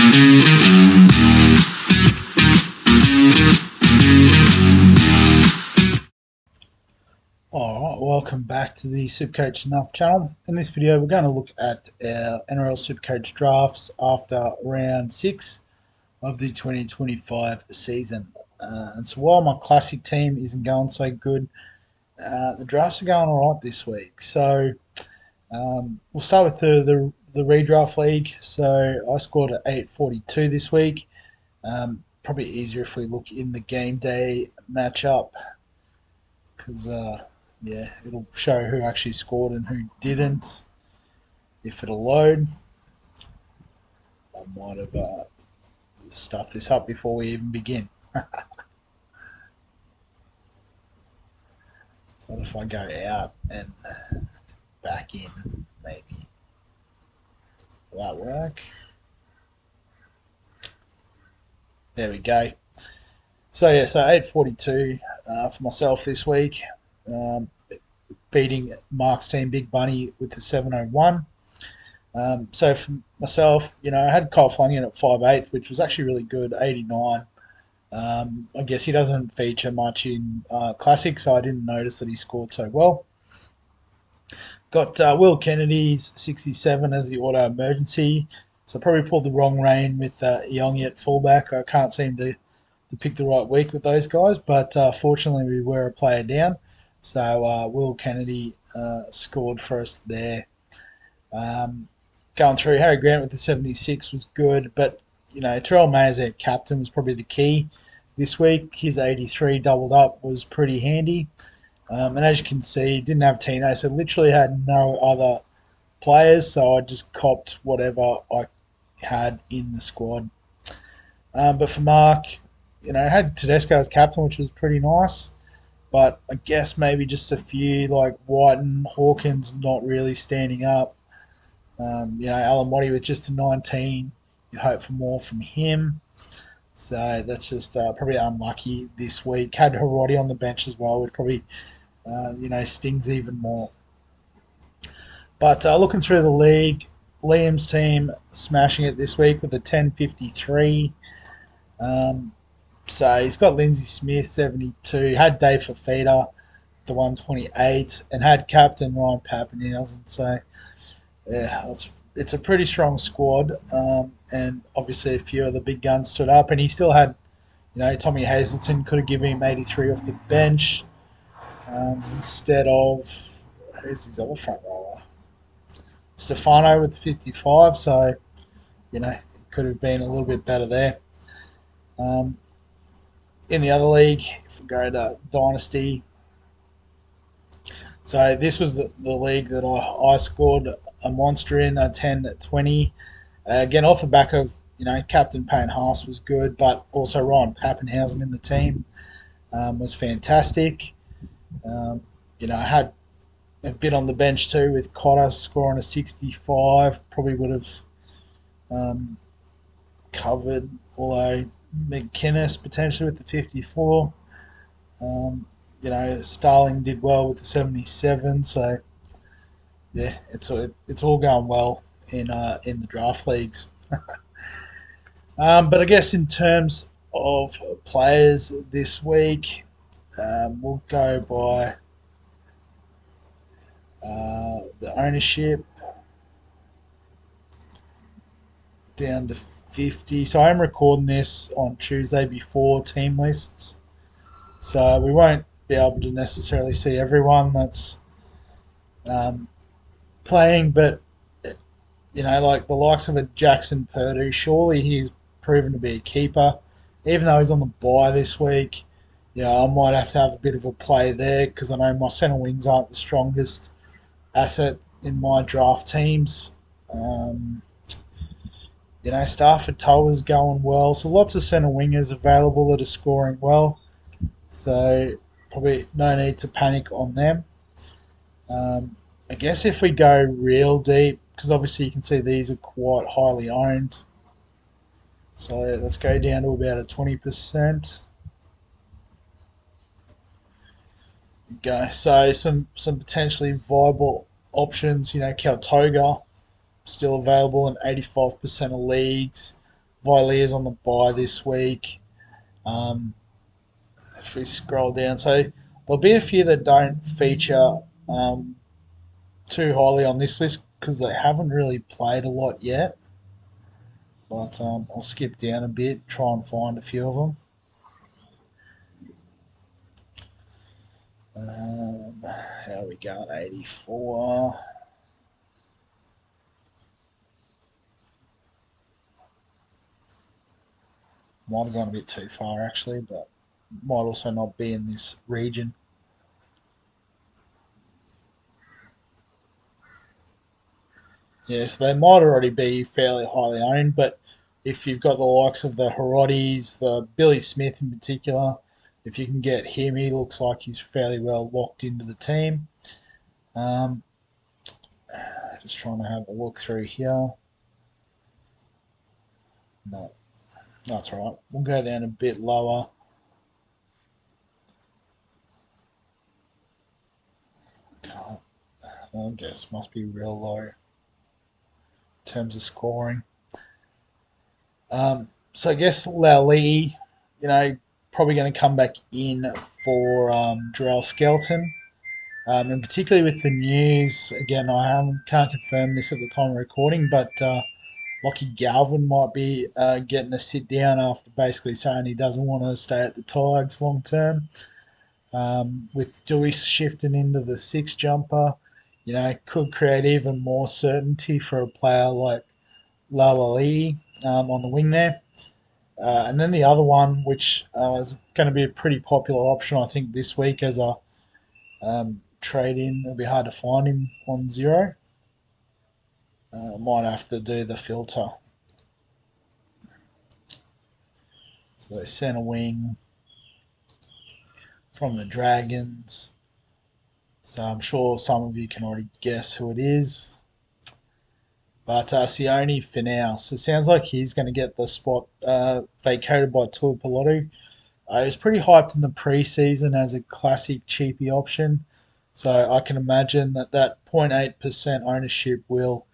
Alright, welcome back to the Supercoach Draft channel. In this video we're going to look at our NRL Supercoach Drafts after round 6 of the 2025 season. And so while my classic team isn't going so good, the drafts are going alright this week. So we'll start with the redraft league. So I scored at 842 this week. Probably easier if we look in the game day matchup, because yeah, it'll show who actually scored and who didn't. If it'll load, I might have stuffed this up before we even begin. What if I go out and back in, maybe? Will that work? There we go. So yeah, so 842 for myself this week. Beating Mark's team, Big Bunny, with the 701. So for myself, I had Kyle Flanagan at 5'8", which was actually really good, 89. I guess he doesn't feature much in Classic, so I didn't notice that he scored so well. Got Will Kennedy's 67 as the auto emergency, so I probably pulled the wrong rein with Yongi at fullback. I can't seem to pick the right week with those guys, but fortunately we were a player down. So Will Kennedy scored for us there. Going through, Harry Grant with the 76 was good, but Terrell May as our captain was probably the key this week. His 83 doubled up was pretty handy. And as you can see, didn't have Tino, so literally had no other players, so I just copped whatever I had in the squad. But for Mark, I had Tedesco as captain, which was pretty nice. But I guess maybe just a few like White and Hawkins not really standing up. Alamotti with just a 19. You'd hope for more from him. So that's just probably unlucky this week. Had Hiroti on the bench as well, which probably stings even more. But looking through the league, Liam's team smashing it this week with a 1053. So he's got Lindsay Smith, 72, had Dave Fafita, the 128, and had captain Ryan Pappenhausen. So, yeah, it's a pretty strong squad. And obviously a few of the big guns stood up. And he still had, Tommy Hazleton could have given him 83 off the bench instead of, who's his other front rower? Stefano with 55. So, it could have been a little bit better there. In the other league, if we go to Dynasty, so this was the league that I scored a monster in, a 10-20. Again, off the back of, Captain Payne Haas was good, but also Ryan Pappenhausen in the team was fantastic. I had a bit on the bench too with Cotter scoring a 65. Probably would have covered, although McInnes potentially with the 54. Starling did well with the 77. So yeah, it's all going well in the draft leagues. But I guess in terms of players this week, we'll go by the ownership down to 50. So I'm recording this on Tuesday before team lists, so we won't be able to necessarily see everyone that's playing, but like the likes of a Jackson Purdue, surely he's proven to be a keeper, even though he's on the bye this week. I might have to have a bit of a play there, because I know my centre wings aren't the strongest asset in my draft teams. Stafford Tower's going well, so lots of centre wingers available that are scoring well. So probably no need to panic on them. I guess if we go real deep, because obviously you can see these are quite highly owned. So let's go down to about a 20%. Go. So some potentially viable options. Kaltoga still available in 85% of leagues. Villiers on the bye this week. Um, if we scroll down, so there'll be a few that don't feature um, too highly on this list because they haven't really played a lot yet. But I'll skip down a bit, try and find a few of them. How are we going? 84. Might have gone a bit too far actually, but might also not be in this region. Yeah, so they might already be fairly highly owned, but if you've got the likes of the Herodes, the Billy Smith in particular, if you can get him, he looks like he's fairly well locked into the team. Um, just trying to have a look through here. No, that's right. We'll go down a bit lower. Can't, I guess must be real low in terms of scoring. So I guess Lally, probably going to come back in for Jarrell Skelton. And particularly with the news, again, can't confirm this at the time of recording, but Lockie Galvin might be getting a sit down after basically saying he doesn't want to stay at the Tigers long term. With Dewey shifting into the six jumper, it could create even more certainty for a player like Lalali on the wing there. And then the other one, which is going to be a pretty popular option, I think, this week as a trade in. It'll be hard to find him on zero. Might have to do the filter. So centre wing from the Dragons. So I'm sure some of you can already guess who it is. But Sione Finau. So it sounds like he's going to get the spot vacated by Tuipulotu. He was pretty hyped in the preseason as a classic cheapie option. So I can imagine that 0.8% ownership will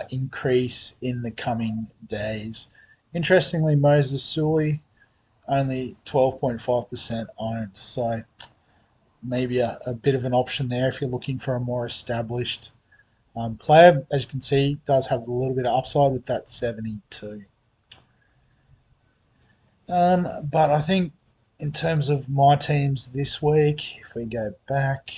increase in the coming days. Interestingly, Moses Sully only 12.5% owned. So maybe a bit of an option there if you're looking for a more established player. As you can see, does have a little bit of upside with that 72. But I think in terms of my teams this week, if we go back,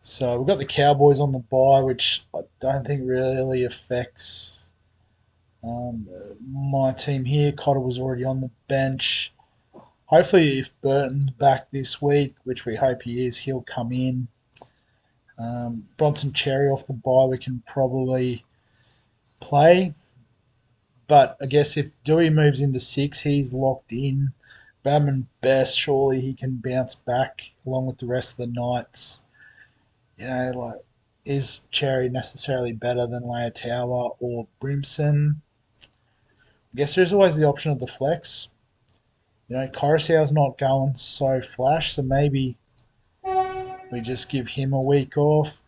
so we've got the Cowboys on the bye, which I don't think really affects my team here. Cotter was already on the bench. Hopefully, if Burton's back this week, which we hope he is, he'll come in. Bronson Cherry off the bye, we can probably play. But I guess if Dewey moves into six, he's locked in. Badman Best, surely he can bounce back along with the rest of the Knights. Is Cherry necessarily better than Leotawa or Brimson? I guess there's always the option of the flex. Coruscant's not going so flash, so maybe we just give him a week off.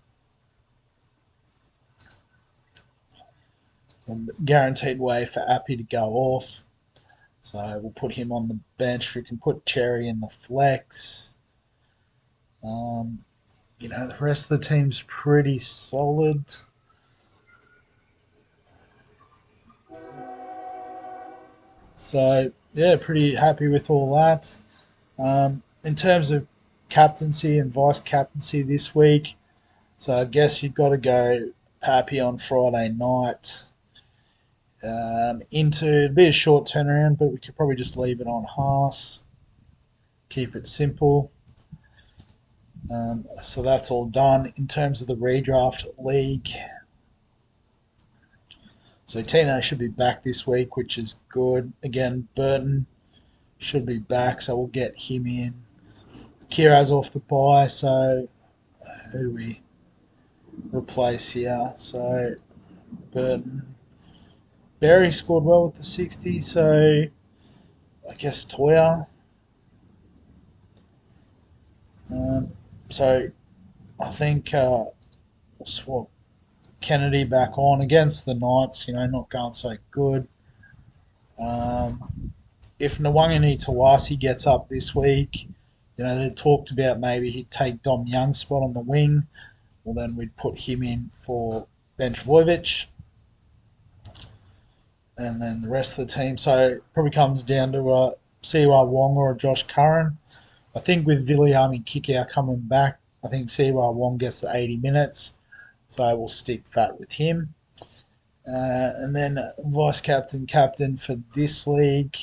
Guaranteed way for Appy to go off. So we'll put him on the bench. We can put Cherry in the flex. The rest of the team's pretty solid. So, yeah, pretty happy with all that. In terms of captaincy and vice captaincy this week, so I guess you've got to go Pappy on Friday night. Into a bit of short turnaround, but we could probably just leave it on Haas. Keep it simple. So that's all done. In terms of the redraft league, so Tino should be back this week, which is good. Again, Burton should be back, so we'll get him in. Kira's off the bye, so who do we replace here? So Burton. Barry scored well with the 60, so I guess Toya. So I think we'll swap Kennedy back on against the Knights, not going so good. If Nwangani Tawasi gets up this week, they talked about maybe he'd take Dom Young's spot on the wing. Well, then we'd put him in for Ben Trbojevic. And then the rest of the team. So it probably comes down to Siwa Wong or Josh Curran. I think with Viliami Kikau coming back, I think Siwa Wong gets the 80 minutes. So we'll stick fat with him. And then vice captain for this league.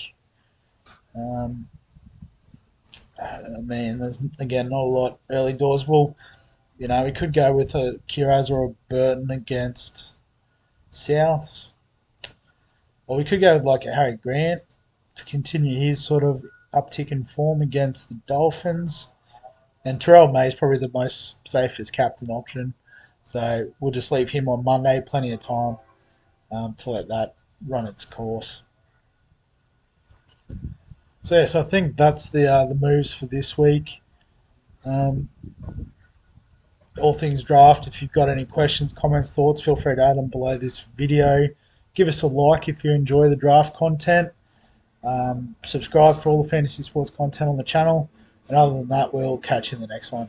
There's again not a lot early doors. Well, we could go with a Kiraz or a Burton against Souths, or we could go with like a Harry Grant to continue his sort of uptick in form against the Dolphins. And Terrell May is probably the most safest captain option. So we'll just leave him on Monday, plenty of time to let that run its course. So yes, I think that's the moves for this week. All things draft. If you've got any questions, comments, thoughts, feel free to add them below this video. Give us a like if you enjoy the draft content. Subscribe for all the fantasy sports content on the channel. And other than that, we'll catch you in the next one.